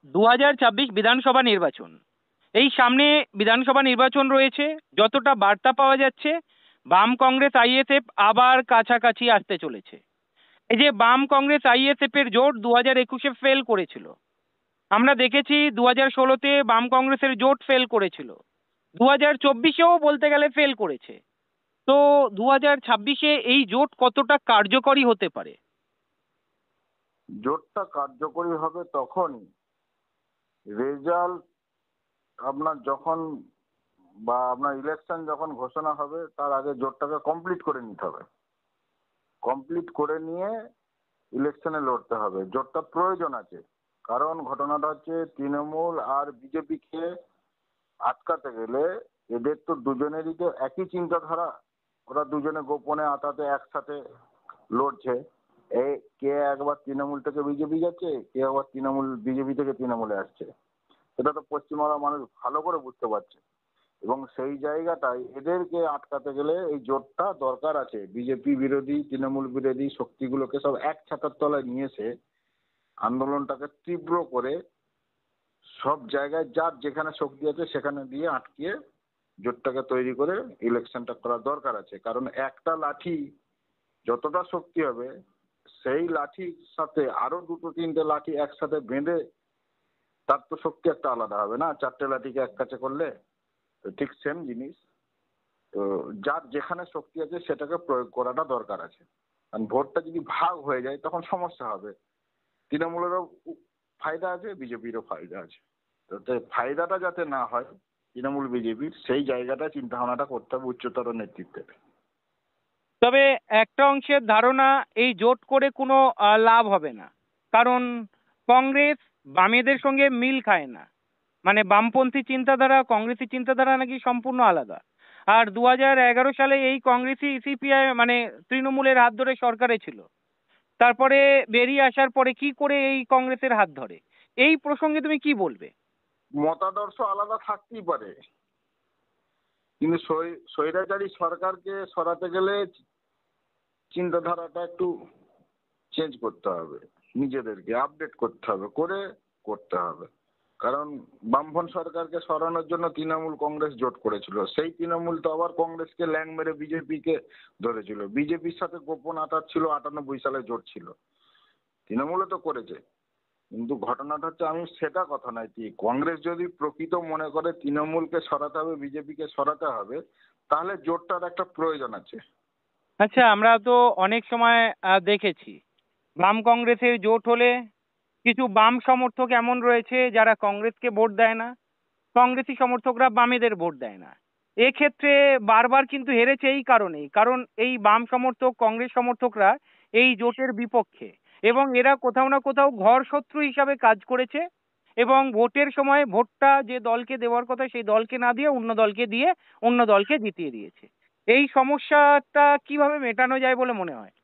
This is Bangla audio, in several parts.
2024 বিধানসভা নির্বাচন, এই সামনে বিধানসভা নির্বাচন রয়েছে। যতটা বার্তা পাওয়া যাচ্ছে, বাম কংগ্রেস আইএসএফ আবার কাছাকাছি আসতে চলেছে। এই যে বাম কংগ্রেস আইএসএফ এর জোট 2021-এ ফেল করেছিল, আমরা দেখেছি 2016-তে বাম কংগ্রেসের জোট ফেল করেছিল, 2024-এও বলতে গেলে ফেল করেছে। তো 2026-এ এই জোট কতটা কার্যকরী হতে পারে? জোটটা কার্যকরী হবে তখনই রেজাল্ট আপনার যখন বা আপনার ইলেকশন যখন ঘোষণা হবে তার আগে জোটটাকে কমপ্লিট করে নিতে হবে। কমপ্লিট করে নিয়ে ইলেকশনে লড়তে হবে। জোটটা প্রয়োজন আছে, কারণ ঘটনাটা হচ্ছে তৃণমূল আর বিজেপিকে আটকাতে গেলে এদের তো দুজনেরই তো একই চিন্তাধারা। ওরা দুজনে গোপনে আতাতে একসাথে লড়ছে। এই কে একবার তৃণমূল থেকে বিজেপি যাচ্ছে, কে আবার বিজেপি থেকে তৃণমূলে আসছে। এটা তো পশ্চিমবাংলার মানুষ ভালো করে বুঝতে পারছে। এবং সেই জায়গাটায় এদেরকে আটকাতে গেলে এই জোটটা দরকার আছে। বিজেপি বিরোধী তৃণমূল বিরোধী শক্তিগুলোকে সব এক ছাতার তলায় নিয়ে এসে আন্দোলনটাকে তীব্র করে সব জায়গায় যার যেখানে শক্তি আছে সেখানে দিয়ে আটকিয়ে জোটটাকে তৈরি করে ইলেকশনটা করার দরকার আছে। কারণ একটা লাঠি যতটা শক্তি হবে, সেই লাঠির সাথে আরো দুটো তিনটে লাঠি একসাথে বেঁধে তার তো শক্তি একটা আলাদা হবে না, চারটে লাঠিকে এক কাছে করলে। তো ঠিক সেম জিনিস। তো যার যেখানে শক্তি আছে সেটাকে প্রয়োগ করাটা দরকার আছে। কারণ ভোটটা যদি ভাগ হয়ে যায় তখন সমস্যা হবে। তৃণমূলেরও ফায়দা আছে, বিজেপিরও ফায়দা আছে। তো ফায়দাটা যাতে না হয় তৃণমূল বিজেপির, সেই জায়গাটা চিন্তা ভাবনাটা করতে হবে উচ্চতর নেতৃত্বের। তবে একটা অংশের ধারণা, এই জোট করে কোনো লাভ হবে না, কারণ কংগ্রেস বামেদের সঙ্গে মিল খায় না। মানে বামপন্থী চিন্তাধারা কংগ্রেসী চিন্তাধারা নাকি সম্পূর্ণ আলাদা। আর 2011 সালে এই কংগ্রেসই সিপিআই মানে তৃণমূলের হাত ধরে সরকারে ছিল, তারপরে বেরিয়ে আসার পরে কি করে এই কংগ্রেসের হাত ধরে? এই প্রসঙ্গে তুমি কি বলবে? মতাদর্শ আলাদা থাকতেই পারে, কিন্তু স্বৈরাচারী সরকারকে সরাতে গেলে চিন্তাধারাটা একটু চেঞ্জ করতে হবে, নিজেদেরকে আপডেট করতে হবে। কারণ বামফ্রন্ট সরকারকে সরানোর জন্য তৃণমূল কংগ্রেস জোট করেছিল। সেই তৃণমূল তো আবার কংগ্রেসকে ল্যাং মেরে বিজেপিকে ধরেছিল। বিজেপির সাথে গোপন আঁতাত ছিল, 98 সালে জোট ছিল। তৃণমূলও তো করেছে। কিন্তু ঘটনাটা হচ্ছে, আমি সেটা কথা নাই, কংগ্রেস যদি প্রকৃত মনে করে তৃণমূলকে সরাতে হবে, বিজেপিকে সরাতে হবে, তাহলে জোটটার একটা প্রয়োজন আছে। আচ্ছা, আমরা তো অনেক সময় দেখেছি বাম কংগ্রেসের জোট হলে কিছু বাম সমর্থক এমন রয়েছে যারা কংগ্রেসকে ভোট দেয় না, কংগ্রেসি সমর্থকরা বামেদের ভোট দেয় না। এক্ষেত্রে বারবার কিন্তু হেরেছে এই কারণেই, কারণ এই বাম সমর্থক কংগ্রেস সমর্থকরা এই জোটের বিপক্ষে, এবং এরা কোথাও না কোথাও ঘর শত্রু হিসাবে কাজ করেছে, এবং ভোটের সময় ভোটটা যে দলকে দেওয়ার কথা সেই দলকে না দিয়ে অন্য দলকে দিয়ে অন্য দলকে জিতিয়ে দিয়েছে। এই সমস্যাটা কিভাবে মেটানো যায় বলে মনে হয়?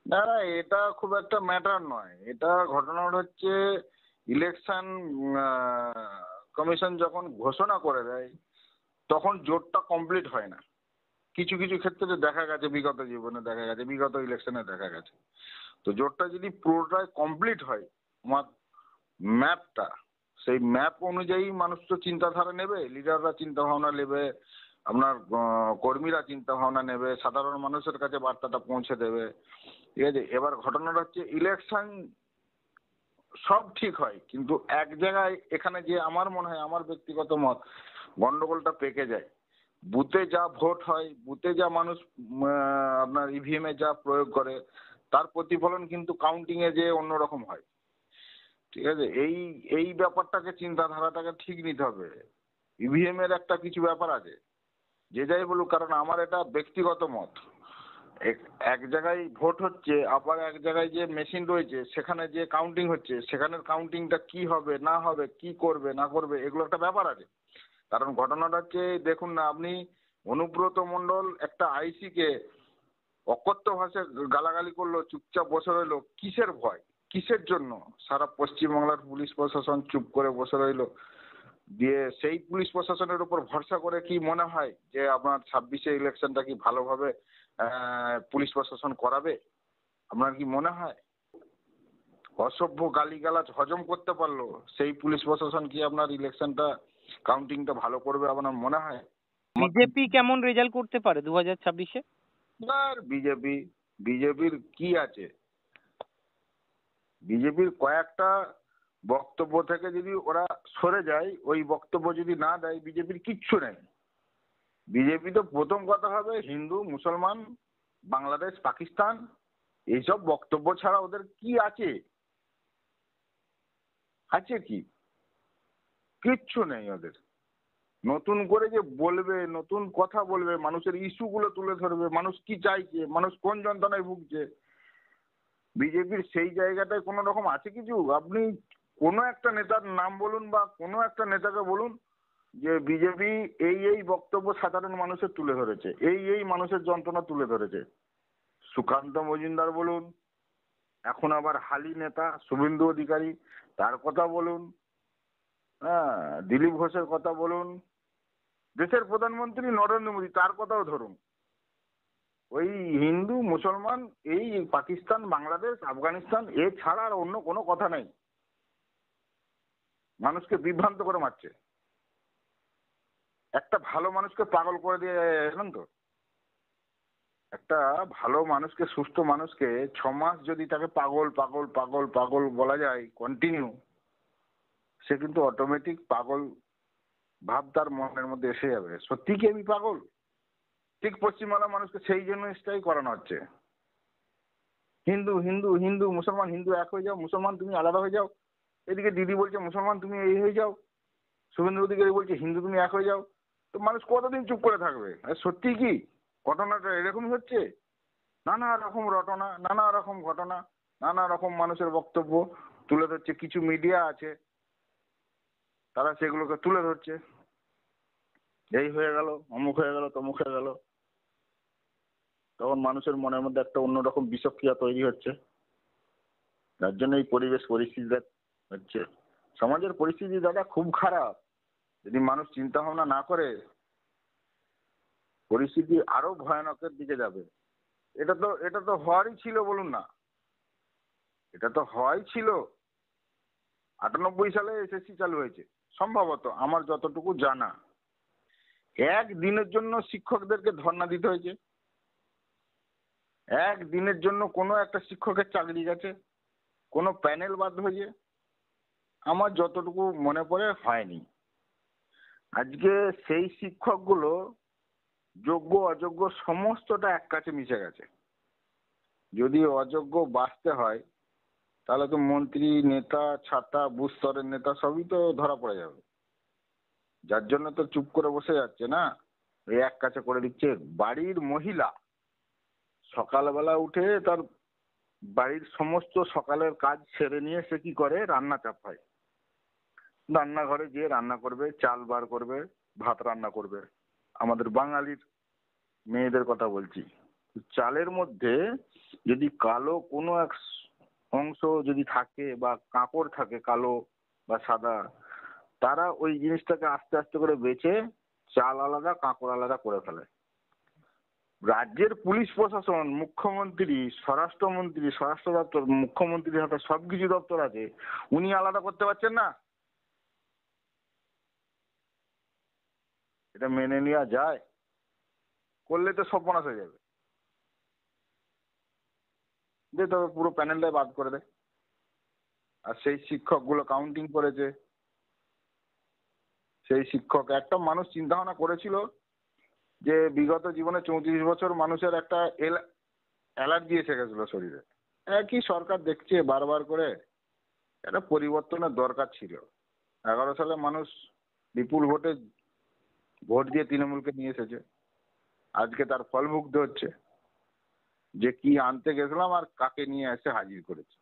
না না, এটা খুব একটা ম্যাটার নয়। এটা ঘটনাটা হচ্ছে, ইলেকশন কমিশন যখন ঘোষণা করে দেয় তখন জোটটা কমপ্লিট হয় না। কিছু কিছু ক্ষেত্রে দেখা গেছে, বিগত জীবনে দেখা গেছে, বিগত ইলেকশনে দেখা গেছে। তো জোটটা যদি পুরোটাই কমপ্লিট হয়, আমার ম্যাপটা, সেই ম্যাপ অনুযায়ী মানুষ তো চিন্তাধারা নেবে, লিডাররা চিন্তা ভাবনা নেবে, আপনার কর্মীরা চিন্তা ভাবনা নেবে, সাধারণ মানুষের কাছে বার্তাটা পৌঁছে দেবে। ঠিক আছে, এবার ঘটনাটা হচ্ছে ইলেকশন সব ঠিক হয়, কিন্তু এক জায়গায় এখানে যে আমার মনে হয়, আমার ব্যক্তিগত মত, গন্ডগোলটা পেকে যায়। বুথে যা ভোট হয়, বুথে যা মানুষ আপনার ইভিএম এ যা প্রয়োগ করে, তার প্রতিফলন কিন্তু কাউন্টিং এ যে অন্যরকম হয়। ঠিক আছে, এই এই ব্যাপারটাকে, চিন্তাধারাটাকে ঠিক নিতে হবে। ইভিএম এর একটা কিছু ব্যাপার আছে, যে যাই বলুক, কারণ আমার এটা ব্যক্তিগত মত। এক জায়গায় ভোট হচ্ছে, আবার এক জায়গায় যে মেশিন রয়েছে সেখানে যে কাউন্টিং হচ্ছে, সেখানের কাউন্টিংটা কি হবে না হবে, কি করবে না করবে, এগুলো একটা ব্যাপার আছে। কারণ ঘটনাটা হচ্ছে, দেখুন না আপনি, অনুব্রত মণ্ডল একটা আইসি কে অকথ্য ভাষায় গালাগালি করলো, চুপচাপ বসে রইলো, কিসের ভয়, কিসের জন্য? সারা পশ্চিমবাংলার পুলিশ প্রশাসন চুপ করে বসে রইলো। দিয়ে সেই পুলিশ প্রশাসনের উপর ভরসা করে কি মনে হয় যে আপনার 26-এ ইলেকশনটা কি ভালোভাবে পুলিশ প্রশাসন করাবে? আপনার কি মনে হয়? অসভ্য গালিগালাজ হজম করতে পারলো, সেই পুলিশ প্রশাসন কি আপনার ইলেকশনটা কাউন্টিংটা ভালো করবে আপনার মনে হয়? বিজেপি কেমন রেজাল্ট করতে পারে 2026-এ? আর বিজেপির কি আছে? বিজেপির কয়েকটা বক্তব্য থেকে যদি ওরা সরে যায়, ওই বক্তব্য যদি না দেয়, বিজেপির কিচ্ছু নেই। বিজেপি তো প্রথম কথা হবে হিন্দু মুসলমান বাংলাদেশ পাকিস্তান এইসব বক্তব্য ছাড়া ওদের কি আছে? আছে কি? কিচ্ছু নেই ওদের। নতুন করে যে বলবে, নতুন কথা বলবে, মানুষের ইস্যুগুলো তুলে ধরবে, মানুষ কি চাইছে, মানুষ কোন যন্ত্রণায় ভুগছে, বিজেপির সেই জায়গাটায় কোনো রকম আছে কিছু? আপনি কোনো একটা নেতার নাম বলুন বা কোনো একটা নেতাকে বলুন যে বিজেপি এই বক্তব্য সাধারণ মানুষের তুলে ধরেছে, এই মানুষের যন্ত্রণা তুলে ধরেছে। সুকান্ত মজুমদার বলুন, এখন আবার হালি নেতা শুভেন্দু অধিকারী, তার কথা বলুন, হ্যাঁ, দিলীপ ঘোষের কথা বলুন, দেশের প্রধানমন্ত্রী নরেন্দ্র মোদী তার কথাও ধরুন। ওই হিন্দু মুসলমান এই পাকিস্তান বাংলাদেশ আফগানিস্তান এ ছাড়া আর অন্য কোনো কথা নেই। মানুষকে বিভ্রান্ত করে মারছে। একটা ভালো মানুষকে পাগল করে দিয়ে জানেন তো, একটা ভালো মানুষকে সুস্থ মানুষকে 6 মাস যদি তাকে পাগল পাগল পাগল পাগল বলা যায় কন্টিনিউ, সে কিন্তু অটোমেটিক পাগল ভাব তার মনের মধ্যে এসে যাবে। সত্যি কি আমি পাগল? ঠিক পশ্চিমবাংলার মানুষকে সেই জিনিসটাই করানো হচ্ছে। হিন্দু হিন্দু হিন্দু মুসলমান, হিন্দু এক হয়ে যাও, মুসলমান তুমি আলাদা হয়ে যাও। এদিকে দিদি বলছে মুসলমান তুমি এই হয়ে যাও, শুভেন্দু অধিকারী বলছে হিন্দু তুমি এক হয়ে যাও। তো মানুষ কতদিন চুপ করে থাকবে? সত্যি কি ঘটনাটা এরকমই হচ্ছে? নানা রকম রটনা, নানা রকম ঘটনা, নানা রকম মানুষের বক্তব্য তুলে ধরছে। কিছু মিডিয়া আছে তারা সেগুলোকে তুলে ধরছে, এই হয়ে গেল, অমুক হয়ে গেল, তমুক হয়ে গেল। তখন মানুষের মনের মধ্যে একটা অন্যরকম বিষক্রিয়া তৈরি হচ্ছে, যার জন্য এই পরিস্থিতি হচ্ছে। সমাজের পরিস্থিতি দাদা খুব খারাপ। যদি মানুষ চিন্তা ভাবনা না করে, পরিস্থিতি আরো ভয়ানকের দিকে যাবে। এটা তো হওয়ারই ছিল বলুন না, এটা তো হওয়াই ছিল। 98 সালে এসএসসি চালু হয়েছে সম্ভবত, আমার যতটুকু জানা। একদিনের জন্য শিক্ষকদেরকে ধর্ণা দিতে হয়েছে, একদিনের জন্য কোনো একটা শিক্ষকের চাকরি গেছে, কোনো প্যানেল বাদ হয়েছে, আমার যতটুকু মনে পড়ে হয়নি। আজকে সেই শিক্ষকগুলো যোগ্য অযোগ্য সমস্তটা এক কাছে মিশে গেছে। যদি অযোগ্য বাঁচতে হয় তাহলে তো মন্ত্রী নেতা ছাতা বুথ স্তরের নেতা সবই তো ধরা পড়ে যাবে। যার জন্য তো চুপ করে বসে যাচ্ছে না, এই এক কাছে করে দিচ্ছে। বাড়ির মহিলা সকালবেলা উঠে তার বাড়ির সমস্ত সকালের কাজ সেরে নিয়ে সে কি করে, রান্না চাপায়। রান্নাঘরে গিয়ে রান্না করবে, চাল বার করবে, ভাত রান্না করবে। আমাদের বাঙালির মেয়েদের কথা বলছি। চালের মধ্যে যদি কালো কোনো এক অংশ যদি থাকে বা কাঁকড় থাকে কালো বা সাদা, তারা ওই জিনিসটাকে আস্তে আস্তে করে বেছে চাল আলাদা কাঁকড় আলাদা করে ফেলে। রাজ্যের পুলিশ প্রশাসন, মুখ্যমন্ত্রী, স্বরাষ্ট্রমন্ত্রী, স্বরাষ্ট্র দপ্তর, মুখ্যমন্ত্রীর হাতে সবকিছু দপ্তর আছে, উনি আলাদা করতে পারছেন না? এটা মেনে নেওয়া যায়? করলে তো সর্বনাশ হয়ে যাবে। দে তবে পুরো প্যানেলটাই বাদ করে দেয়। আর সেই শিক্ষকগুলো কাউন্টিং করেছে, সেই শিক্ষক একটা মানুষ চিন্তা ভাবনা করেছিল যে বিগত জীবনে 34 বছর মানুষের একটা অ্যালার্জি এসে গেছিল শরীরে। একই সরকার দেখছে বারবার করে, একটা পরিবর্তনের দরকার ছিল। 11 সালে মানুষ বিপুল ভোটে ভোট দিয়ে তৃণমূলকে নিয়ে এসেছে, আজকে তার ফল ভুগতে হচ্ছে যে কি আনতে গেছিলাম আর কাকে নিয়ে এসে হাজির করেছে।